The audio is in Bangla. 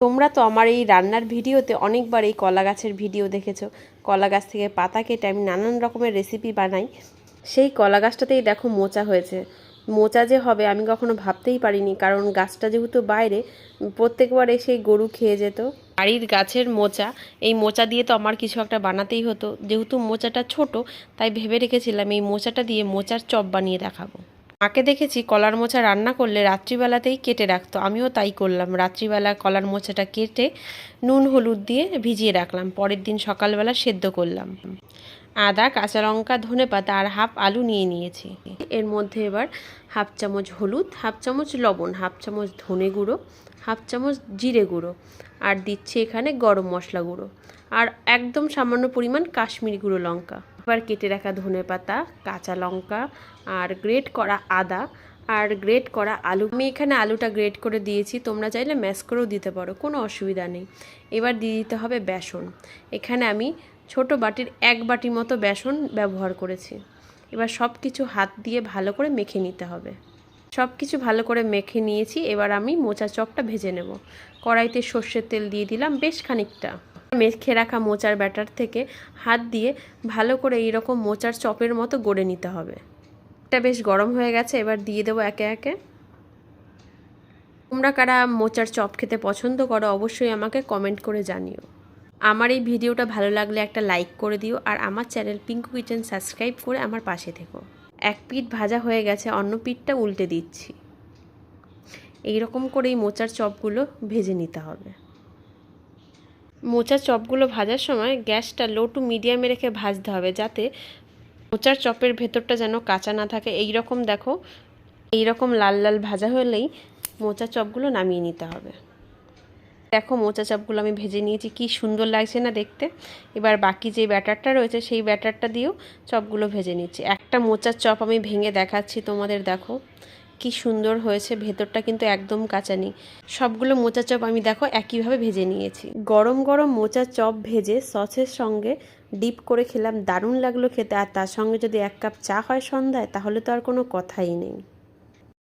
তোমরা তো আমার এই রান্নার ভিডিওতে অনেকবার এই কলা গাছের ভিডিও দেখেছো। কলা গাছ থেকে পাতা কেটে আমি নানান রকমের রেসিপি বানাই। সেই কলা গাছটাতেই দেখো মোচা হয়েছে। মোচা যে হবে আমি কখনো ভাবতেই পারিনি, কারণ গাছটা যেহেতু বাইরে, প্রত্যেকবারে সেই গরু খেয়ে যেত। বাড়ির গাছের মোচা, এই মোচা দিয়ে তো আমার কিছু একটা বানাতেই হতো। যেহেতু মোচাটা ছোট, তাই ভেবে রেখেছিলাম এই মোচাটা দিয়ে মোচার চপ বানিয়ে দেখাবো। মাকে দেখেছি কলার মোচা রান্না করলে রাত্রিবেলাতেই কেটে রাখতো, আমিও তাই করলাম। রাত্রিবেলা কলার মোচাটা কেটে নুন হলুদ দিয়ে ভিজিয়ে রাখলাম, পরের দিন সকালবেলা সেদ্ধ করলাম। আদা, কাঁচা লঙ্কা, ধনেপাতা আর হাফ আলু নিয়ে নিয়েছি। এর মধ্যে এবার হাফ চামচ হলুদ, হাফ চামচ লবণ, হাফ চামচ ধনে গুঁড়ো, হাফ চামচ জিরে গুঁড়ো, আর দিচ্ছি এখানে গরম মশলা গুঁড়ো, আর একদম সামান্য পরিমাণ কাশ্মীরি গুঁড়ো লঙ্কা। এবার কেটে রাখা ধনেপাতা, কাঁচা লঙ্কা আর গ্রেট করা আদা আর গ্রেট করা আলু, আমি এখানে আলুটা গ্রেট করে দিয়েছি, তোমরা চাইলে ম্যাশ করেও দিতে পারো, কোনো অসুবিধা নেই। এবার দিয়ে দিতে হবে বেসন। এখানে আমি ছোট বাটির 1 বাটি মতো বেসন ব্যবহার করেছি। এবার সব কিছু হাত দিয়ে ভালো করে মেখে নিতে হবে। সব কিছু ভালো করে মেখে নিয়েছি। এবার আমি মোচা চপটা ভেজে নেব। কড়াইতে সর্ষের তেল দিয়ে দিলাম বেশ খানিকটা। মেখে রাখা মোচার ব্যাটার থেকে হাত দিয়ে ভালো করে এইরকম মোচার চপের মতো গড়ে নিতে হবে। এটা বেশ গরম হয়ে গেছে, এবার দিয়ে দেবো একে একে। তোমরা কারা মোচার চপ খেতে পছন্দ করো অবশ্যই আমাকে কমেন্ট করে জানিও। আমার এই ভিডিওটা ভালো লাগলে একটা লাইক করে দিও, আর আমার চ্যানেল পিঙ্কু কিচেন সাবস্ক্রাইব করে আমার পাশে থেকো। এক পিঠ ভাজা হয়ে গেছে, অন্য পিঠটা উল্টে দিচ্ছি। এইরকম করেই মোচার চপগুলো ভেজে নিতে হবে। মোচার চপগুলো ভাজার সময় গ্যাসটা লো টু মিডিয়ামে রেখে ভাজতে হবে, যাতে মোচার চপের ভেতরটা যেন কাঁচা না থাকে। এইরকম দেখো, এইরকম লাল লাল ভাজা হলেই মোচার চপগুলো নামিয়ে নিতে হবে। দেখো মোচা চপগুলো আমি ভেজে নিয়েছি, কি সুন্দর লাগছে না দেখতে। এবার বাকি যে ব্যাটারটা রয়েছে সেই ব্যাটারটা দিয়েও চপগুলো ভেজে নিচ্ছি। একটা মোচার চপ আমি ভেঙে দেখাচ্ছি তোমাদের, দেখো কি সুন্দর হয়েছে, ভেতরটা কিন্তু একদম কাঁচা নেই। সবগুলো মোচা চপ আমি দেখো একইভাবে ভেজে নিয়েছি। গরম গরম মোচা চপ ভেজে সসের সঙ্গে ডিপ করে খেলাম, দারুণ লাগলো খেতে। আর তার সঙ্গে যদি 1 কাপ চা হয় সন্ধ্যায়, তাহলে তো আর কোনো কথাই নেই।